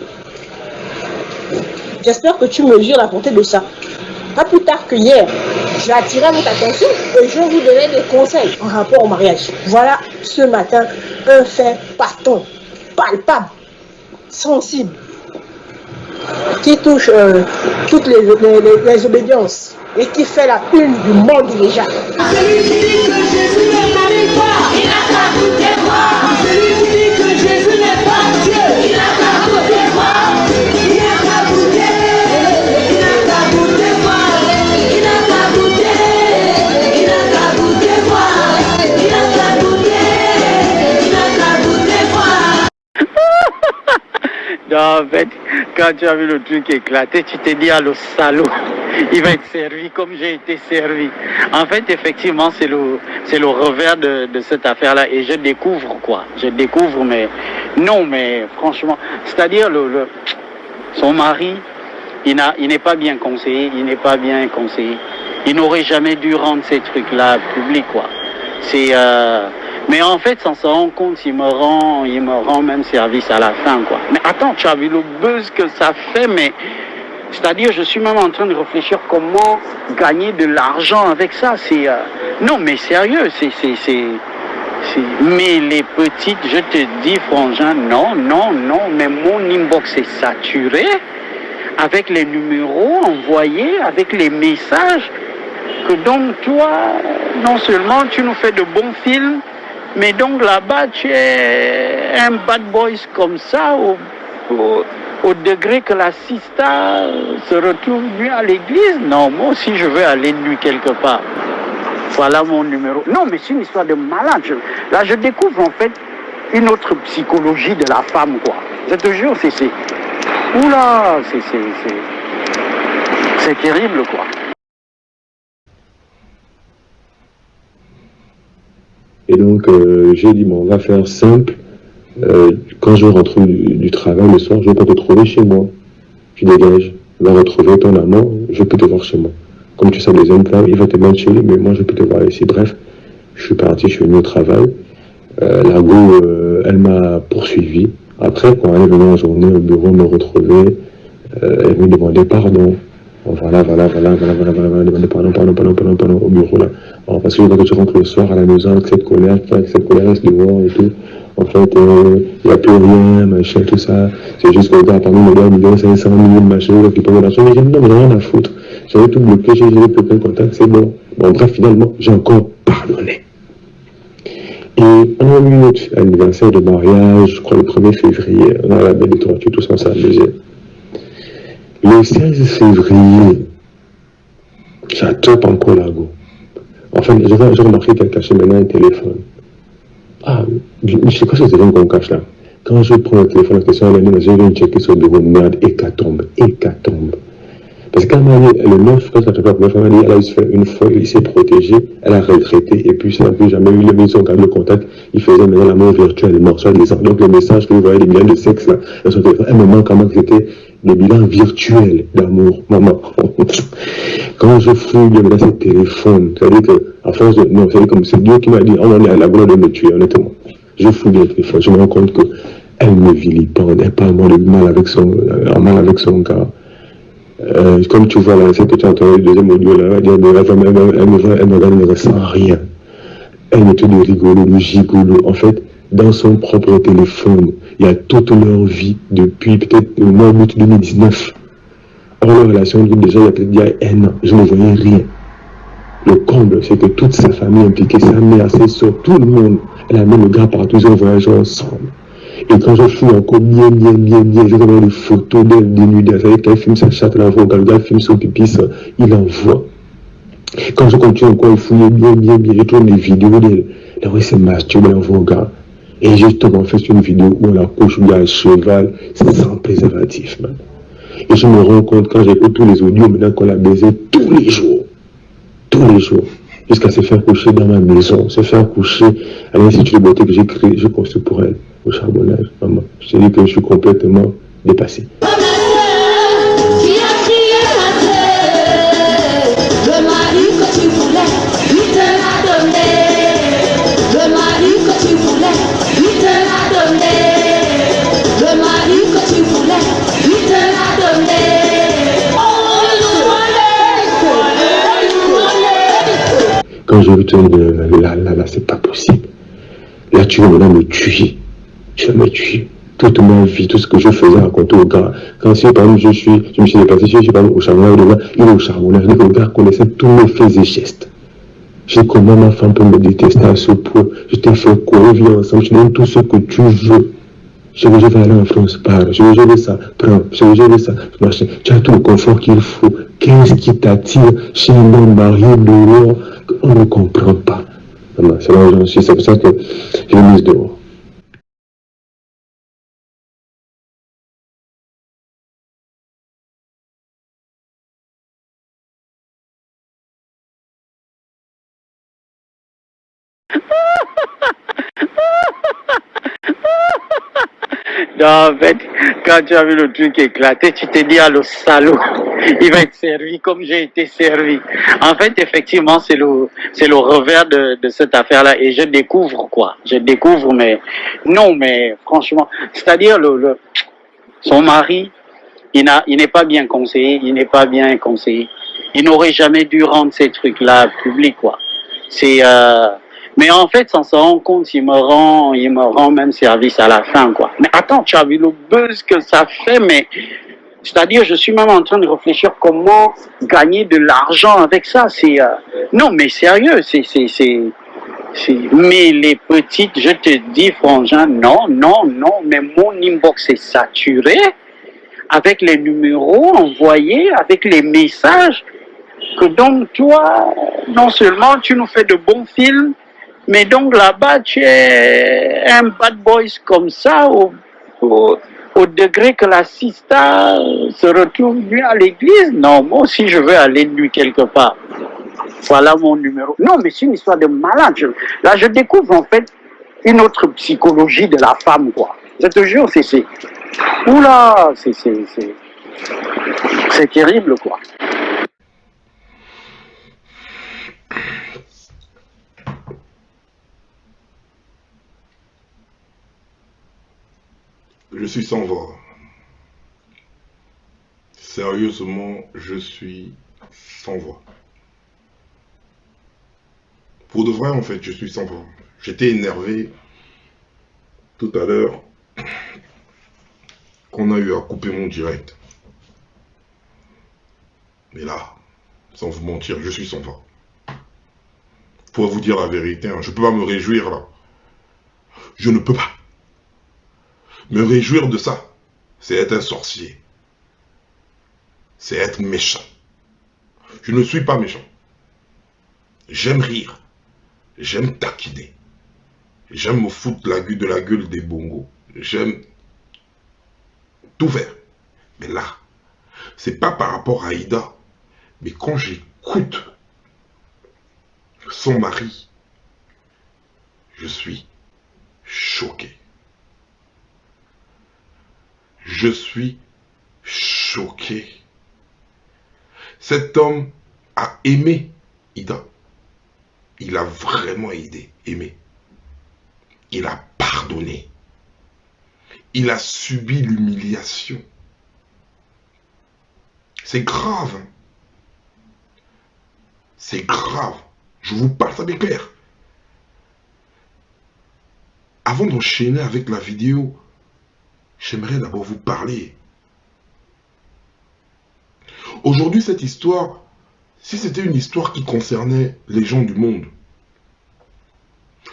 J'espère que tu mesures la portée de ça. Pas plus tard que hier, j'ai attiré votre attention et je vous donnais des conseils en rapport au mariage. Voilà ce matin un fait patent, palpable, sensible, qui touche toutes les obédiences et qui fait la une du monde déjà. Celui qui dit que Jésus ne guérit pas, il n'a qu'à goûter voir. Celui qui dit que Jésus n'est pas Dieu, il n'a qu'à goûter voir. Il n'a qu'à goûter, il n'a qu'à goûter voir. Il n'a qu'à goûter, il n'a qu'à goûter voir. Il n'a qu'à goûter, il n'a qu'à goûter voir. Non, en fait, quand tu as vu le truc éclater, tu t'es dit, ah, le salaud, il va être servi comme j'ai été servi. En fait, effectivement, c'est le revers de cette affaire-là. Et je découvre quoi? Je découvre, mais non, mais franchement, c'est-à-dire son mari, il n'est pas bien conseillé, il n'est pas bien conseillé. Il n'aurait jamais dû rendre ces trucs-là publics, quoi. Mais en fait, sans s'en rendre compte, il me rend même service à la fin, quoi. Mais attends, tu as vu le buzz que ça fait, mais C'est-à-dire, je suis même en train de réfléchir comment gagner de l'argent avec ça. Non, mais sérieux, mais les petites, je te dis, frangin, non, mais mon inbox est saturé avec les numéros envoyés, avec les messages, que donc toi, non seulement tu nous fais de bons films, mais donc là-bas, tu es un bad boy comme ça, au degré que la sista se retrouve nuit à l'église. Non, moi aussi, je veux aller nuit quelque part. Voilà mon numéro. Non, mais c'est une histoire de malade. Là, je découvre en fait une autre psychologie de la femme, quoi. Je te jure, oula, c'est terrible, quoi. Et donc, j'ai dit, bon, on va faire simple. Quand je rentre du travail le soir, je peux te trouver chez moi. Tu dégages, va retrouver ton amant, je peux te voir chez moi. Comme tu sais, les hommes, il va te mettre chez lui, mais moi, je peux te voir ici. Bref, je suis parti, je suis venu au travail. La go, elle m'a poursuivi. Après, quand elle est venue en journée au bureau me retrouver, elle me demandait pardon. Voilà, demander pardon au bureau là. Alors, parce que quand tu rentres le soir à la maison avec cette colère reste dehors et tout. En fait, il n'y a plus rien, machin, tout ça. C'est juste que le gars, parmi les gars, il me dit 500 000, machin, qui peut l'argent. Mais j'ai dit non, mais rien à foutre. J'avais tout bloqué, j'ai plus aucun contact, c'est bon. Bon, bref, finalement, j'ai encore pardonné. Et on a eu notre anniversaire de mariage, je crois le 1er février, on a la baie de tortue, tout ça, on s'est amusé. Le 16 février, j'attrape encore la go. Enfin, j'ai remarqué qu'elle cachait maintenant un téléphone. Ah, je sais quoi ce téléphone qu'on cache là. Quand je prends le téléphone, la question, je viens checker sur le bureau, merde, hécatombe. Parce que quand le 9, quand elle a eu fait une fois, il s'est protégé, elle a regretté, et puis ça n'a plus jamais eu le mis son câble de contact, il faisait maintenant l'amour virtuellement, soit les donc le message que vous voyez, les bilans de sexe là, dans son téléphone, elle me manque quand même que c'était des bilans virtuels d'amour, maman. Quand je fouille dans ce téléphone, c'est-à-dire que, à force de, non, c'est comme c'est Dieu qui m'a dit, on en est à la gloire de me tuer, honnêtement. Je fouille dans le téléphone, je me rends compte que elle me vilipende, elle parle moins de mal avec son gars. Comme tu vois là, c'est que tu as entendu le deuxième audio là, elle me regarde, elle ne ressent rien. Elle me fait de rigolo, de gigolo. En fait, dans son propre téléphone, il y a toute leur vie depuis peut-être le mois d'août 2019. Or, leur relation, déjà, il y a un an, je ne voyais rien. Le comble, c'est que toute sa famille impliquée, sa mère, ses soeurs, tout le monde, elle amène le gars partout, ils ont voyagé ensemble. Et quand je fouille encore bien, je vois les photos d'elle dénudée, c'est-à-dire qu'elle filme sa chatte, elle envoie, le gars filme son pipi, il envoie. Quand je continue encore à fouiller bien, je trouve des vidéos d'elle. Là, oui, c'est masturbe, elle envoie au gars. Et justement, en fait, c'est une vidéo où on accouche, où il y a un cheval, c'est sans préservatif, man. Et je me rends compte, quand j'écoute tous les audios, maintenant qu'on l'a baisé tous les jours, jusqu'à se faire coucher dans ma maison, se faire coucher à l'Institut de beauté que j'ai créé, je construis pour elle, au charbonnage, maman. Je te dis que je suis complètement dépassé. Quand je veux te dire, là, c'est pas possible. Là, tu veux maintenant me tuer. Tu vas me tuer. Toute ma vie, tout ce que je faisais raconter au gars. Quand si par exemple, je me suis déplacé, je suis au charbonnage, le gars, il est au charbonnage. Le gars connaissait tous mes faits et gestes. J'ai comment ma femme peut me détester à ce point. Je t'ai fait quoi, on vit ensemble, je donne tout ce que tu veux. Je vais aller en France, pars. Je veux ça, prends. Je veux ça, machin. Tu as tout le confort qu'il faut. Qu'est-ce qui t'attire chez un homme marié dehors qu'on ne comprend pas? C'est là où j'en suis. C'est pour ça que je l'ai mise dehors. Non, en fait, quand tu as vu le truc éclater, tu t'es dit, ah, le salaud, il va être servi comme j'ai été servi. En fait, effectivement, c'est le revers de cette affaire-là. Et je découvre, quoi. Mais, non, mais, franchement, c'est-à-dire, son mari, il n'est pas bien conseillé, il n'est pas bien conseillé. Il n'aurait jamais dû rendre ces trucs-là publics, quoi. C'est, mais en fait, sans s'en rendre compte, il me rend même service à la fin, quoi. Mais attends, tu as vu le buzz que ça fait, mais, c'est-à-dire, je suis même en train de réfléchir comment gagner de l'argent avec ça. Non, mais sérieux, mais les petites, je te dis, frangin, non, mais mon inbox est saturé avec les numéros envoyés, avec les messages, que donc toi, non seulement tu nous fais de bons films, mais donc là-bas, tu es un bad boy comme ça, au degré que la sista se retrouve nue à l'église. Non, moi aussi je veux aller nue quelque part. Voilà mon numéro. Non, mais c'est une histoire de malade. Là, je découvre en fait une autre psychologie de la femme, quoi. Je te jure, oula, c'est terrible, quoi. Je suis sans voix. Sérieusement, je suis sans voix. Pour de vrai, en fait, je suis sans voix. J'étais énervé tout à l'heure qu'on a eu à couper mon direct. Mais là, sans vous mentir, je suis sans voix. Pour vous dire la vérité, hein, je ne peux pas me réjouir là. Je ne peux pas. Me réjouir de ça, c'est être un sorcier. C'est être méchant. Je ne suis pas méchant. J'aime rire. J'aime taquiner. J'aime me foutre de la gueule des bongos. J'aime tout faire. Mais là, c'est pas par rapport à Aïda. Mais quand j'écoute son mari, je suis choqué. Je suis choqué. Cet homme a aimé Ida. Il a vraiment aimé. Il a pardonné. Il a subi l'humiliation. C'est grave. Hein. C'est grave. Je vous parle, ça m'est clair. Avant d'enchaîner avec la vidéo, j'aimerais d'abord vous parler. Aujourd'hui, cette histoire, si c'était une histoire qui concernait les gens du monde,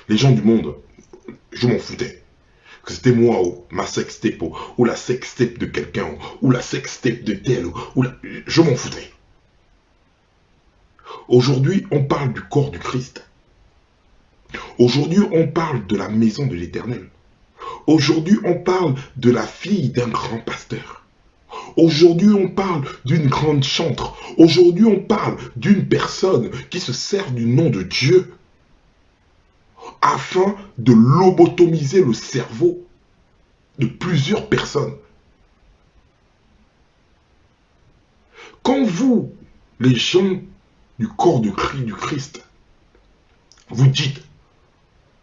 je m'en foutais. Que c'était moi ou ma sextape ou la sextape de quelqu'un ou la sextape de tel je m'en foutais. Aujourd'hui, on parle du corps du Christ. Aujourd'hui, on parle de la maison de l'Éternel. Aujourd'hui, on parle de la fille d'un grand pasteur. Aujourd'hui, on parle d'une grande chantre. Aujourd'hui, on parle d'une personne qui se sert du nom de Dieu afin de lobotomiser le cerveau de plusieurs personnes. Quand vous, les gens du corps du Christ, vous dites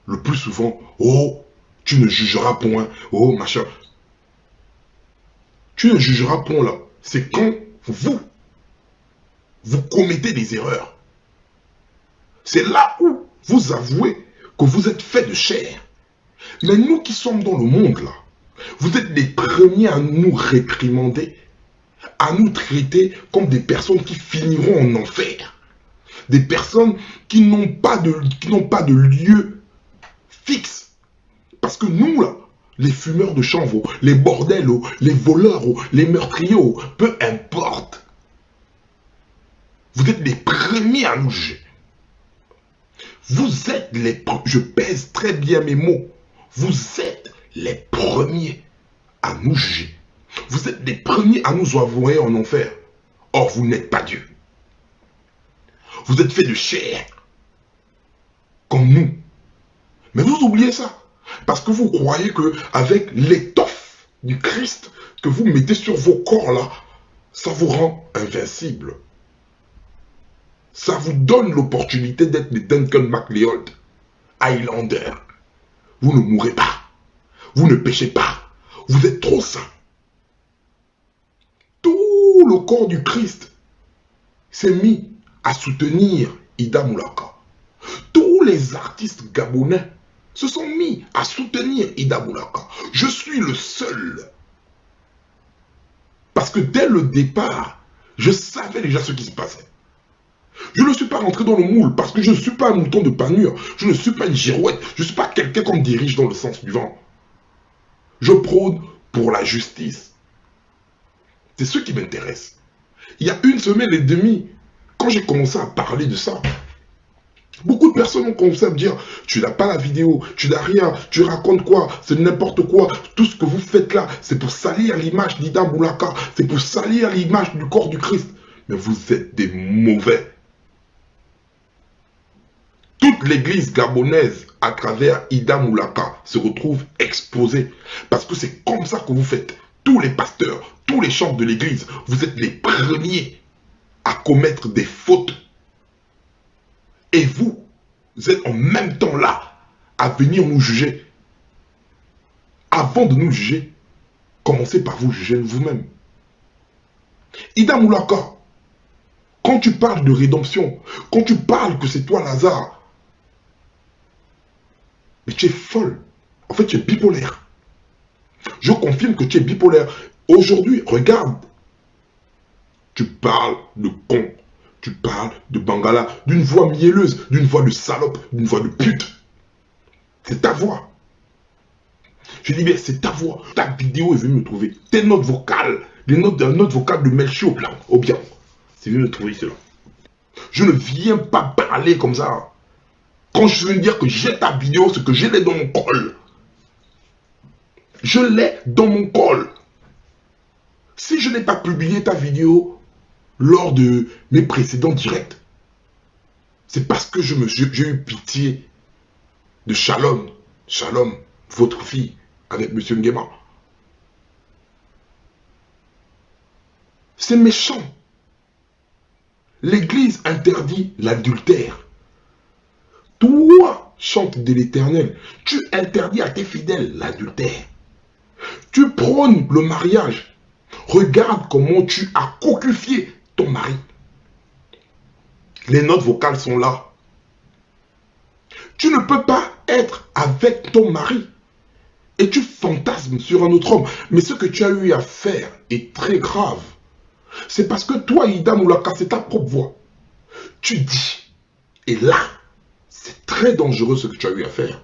le plus souvent, oh, tu ne jugeras point, oh, machin. Tu ne jugeras point là. C'est quand vous commettez des erreurs. C'est là où vous avouez que vous êtes fait de chair. Mais nous qui sommes dans le monde là, vous êtes les premiers à nous réprimander, à nous traiter comme des personnes qui finiront en enfer. Des personnes qui n'ont pas de lieu fixe. Parce que nous là, les fumeurs de chanvre, les bordels, les voleurs, les meurtriers, peu importe. Vous êtes les premiers à nous juger. Vous êtes je pèse très bien mes mots. Vous êtes les premiers à nous juger. Vous êtes les premiers à nous envoyer en enfer. Or, vous n'êtes pas Dieu. Vous êtes fait de chair. Comme nous. Mais vous oubliez ça. Parce que vous croyez qu'avec l'étoffe du Christ que vous mettez sur vos corps là, ça vous rend invincible. Ça vous donne l'opportunité d'être les Duncan MacLeod, Highlander. Vous ne mourrez pas. Vous ne péchez pas. Vous êtes trop saints. tout le corps du Christ s'est mis à soutenir Ida Moulaka. Tous les artistes gabonais se sont mis à soutenir Ida Moulaka. Je suis le seul. Parce que dès le départ, je savais déjà ce qui se passait. Je ne suis pas rentré dans le moule parce que je ne suis pas un mouton de panure. Je ne suis pas une girouette. Je ne suis pas quelqu'un qu'on dirige dans le sens du vent. Je prône pour la justice. C'est ce qui m'intéresse. Il y a 1 semaine et demie, quand j'ai commencé à parler de ça, beaucoup de personnes ont commencé à me dire « Tu n'as pas la vidéo, tu n'as rien, tu racontes quoi, c'est n'importe quoi. Tout ce que vous faites là, c'est pour salir l'image d'Ida Moulaka, c'est pour salir l'image du corps du Christ. » Mais vous êtes des mauvais. Toute l'église gabonaise, à travers Ida Moulaka, se retrouve exposée. Parce que c'est comme ça que vous faites. Tous les pasteurs, tous les chefs de l'église, vous êtes les premiers à commettre des fautes. Et vous êtes en même temps là, à venir nous juger. Avant de nous juger, commencez par vous juger vous-même. Ida Moulaka, quand tu parles de rédemption, quand tu parles que c'est toi Lazare, mais tu es folle. En fait, tu es bipolaire. Je confirme que tu es bipolaire. Aujourd'hui, regarde. Tu parles de con. Tu parles de Bangala, d'une voix mielleuse, d'une voix de salope, d'une voix de pute. C'est ta voix. Je dis bien, c'est ta voix. Ta vidéo est venue me trouver. Tes notes vocales, les notes vocales de Melchi au bien. C'est venu me trouver cela. Je ne viens pas parler comme ça. Quand je veux dire que j'ai ta vidéo, c'est que je l'ai dans mon col. Je l'ai dans mon col. Si je n'ai pas publié ta vidéo lors de mes précédents directs, c'est parce que j'ai eu pitié de Shalom. Shalom, votre fille, avec M. Nguema. C'est méchant. L'Église interdit l'adultère. Toi, chante de l'Éternel, tu interdis à tes fidèles l'adultère. Tu prônes le mariage. Regarde comment tu as cocufié ton mari. Les notes vocales sont là. Tu ne peux pas être avec ton mari et tu fantasmes sur un autre homme. Mais ce que tu as eu à faire est très grave. C'est parce que toi, Ida Moulaka, c'est ta propre voix. Tu dis, et là, c'est très dangereux ce que tu as eu à faire.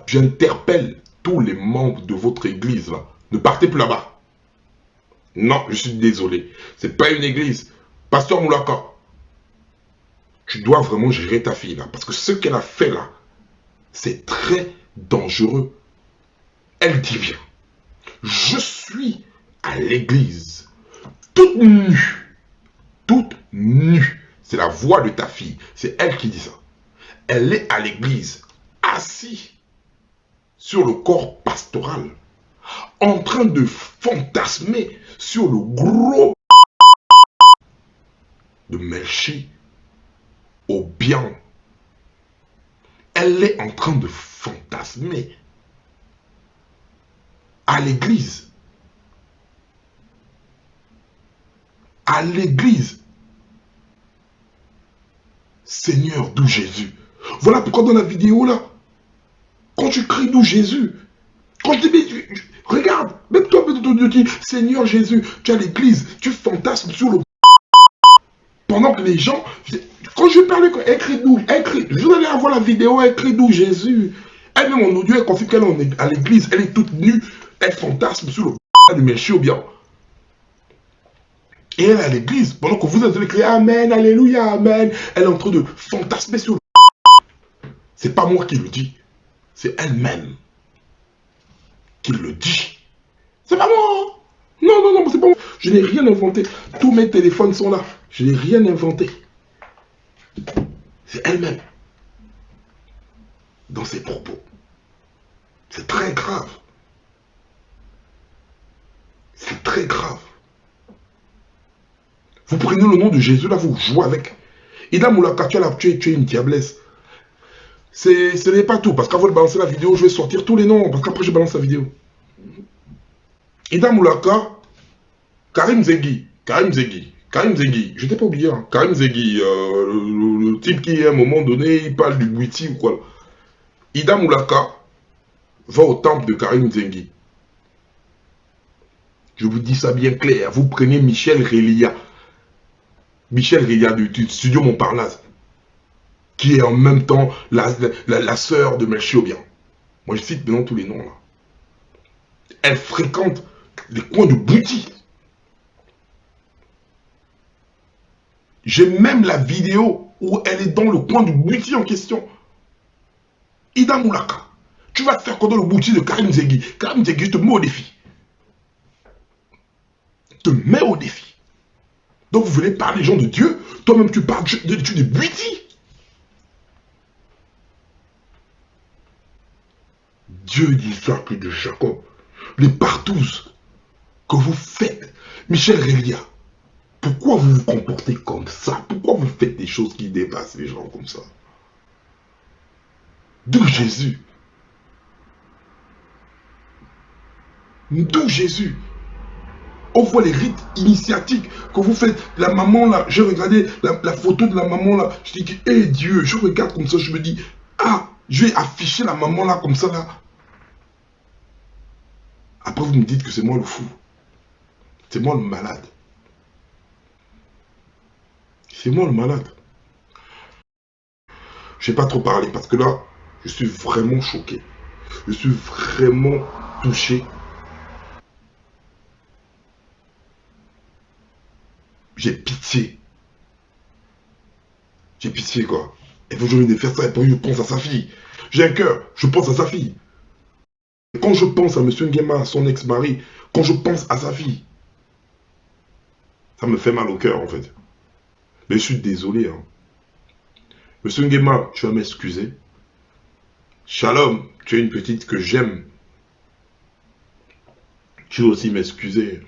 J'interpelle tous les membres de votre église là. Ne partez plus là-bas. Non, je suis désolé. C'est pas une église. Pasteur Moulaka, tu dois vraiment gérer ta fille là. Parce que ce qu'elle a fait là, c'est très dangereux. Elle dit bien, je suis à l'église, toute nue. Toute nue. C'est la voix de ta fille. C'est elle qui dit ça. Elle est à l'église, assise sur le corps pastoral, en train de fantasmer sur le gros de Melchi au bien. Elle est en train de fantasmer à l'église. À l'église. Seigneur, d'où Jésus. Voilà pourquoi dans la vidéo là, quand tu cries d'où Jésus, quand je dis, regarde, même toi, tu dis, Seigneur Jésus, tu es à l'église, tu fantasmes sur le... Pendant que les gens, quand je parlais, elle crie d'où, je vous allez avoir la vidéo, elle crie d'où Jésus. Elle-même en audio, elle confie qu'elle est à l'église, elle est toute nue, elle fantasme sur le de Melchi au bien. Et elle est à l'église, pendant que vous êtes en train de Amen, Alléluia, Amen. Elle est en train de fantasmer sur le... C'est pas moi qui le dis, c'est elle-même qui le dit. C'est pas moi. Non, c'est pas moi. Je n'ai rien inventé. Tous mes téléphones sont là. Je n'ai rien inventé. C'est elle-même. Dans ses propos. C'est très grave. C'est très grave. Vous prenez le nom de Jésus, là, vous jouez avec. Ida Moulaka, tu es une diablesse. Ce n'est pas tout, parce qu'avant de balancer la vidéo, je vais sortir tous les noms, parce qu'après je balance la vidéo. Ida Moulaka, Karim Zengi, je t'ai pas oublié, hein. Karim Zengi, le type qui à un moment donné, il parle du Bouiti ou quoi. Ida Moulaka va au temple de Karim Zengi. Je vous dis ça bien clair, vous prenez Michel Relia du studio Montparnasse, qui est en même temps la sœur de Melchi Obiang. Moi je cite maintenant tous les noms là. Elle fréquente les coins de Bouti. J'ai même la vidéo où elle est dans le coin du Bouti en question. Ida Moulaka, tu vas te faire connaître le Bouti de Karim Zengi. Karim Zengi, je te mets au défi. Te mets au défi. Donc vous venez parler gens de Dieu, toi-même tu parles de Bouti. Dieu d'Isaac de Jacob, les partous que vous faites, Michel Relia, pourquoi vous vous comportez comme ça? Pourquoi vous faites des choses qui dépassent les gens comme ça? D'où Jésus? D'où Jésus? On voit les rites initiatiques que vous faites. La maman là, j'ai regardé la photo de la maman là. Je dis, hé Dieu, je regarde comme ça, je me dis, ah, je vais afficher la maman là comme ça là. Après vous me dites que c'est moi le fou. C'est moi le malade. C'est moi le malade. Je n'ai pas trop parlé parce que là, je suis vraiment choqué. Je suis vraiment touché. J'ai pitié. J'ai pitié quoi. Et vous jouez de faire ça et puis je pense à sa fille. J'ai un cœur, je pense à sa fille. Et quand je pense à M. Nguema, son ex-mari, quand je pense à sa fille, ça me fait mal au cœur en fait. Mais je suis désolé. Hein. M. Nguema, tu vas m'excuser. Shalom, tu es une petite que j'aime. Tu dois aussi m'excuser.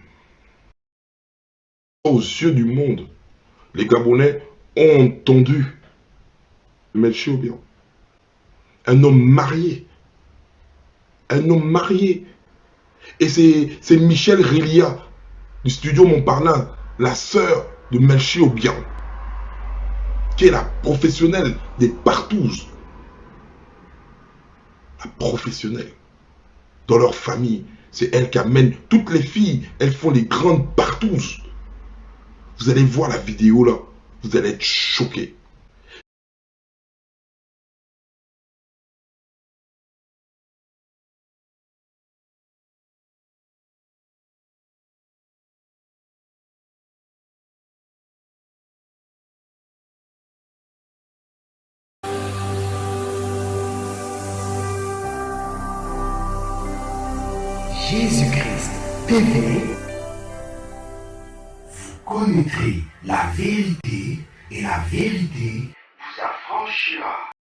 Aux yeux du monde, les Gabonais ont entendu Melchi Obiang. Un homme marié. Un homme marié. Et c'est Michel Relia du studio Montparnasse, la sœur de Melchi Obiang, qui est la professionnelle des partous. La professionnelle. Dans leur famille, c'est elle qui amène toutes les filles. Elles font les grandes partous. Vous allez voir la vidéo là. Vous allez être choqués. Jésus-Christ TV, vous connaîtrez la vérité et la vérité vous affranchira.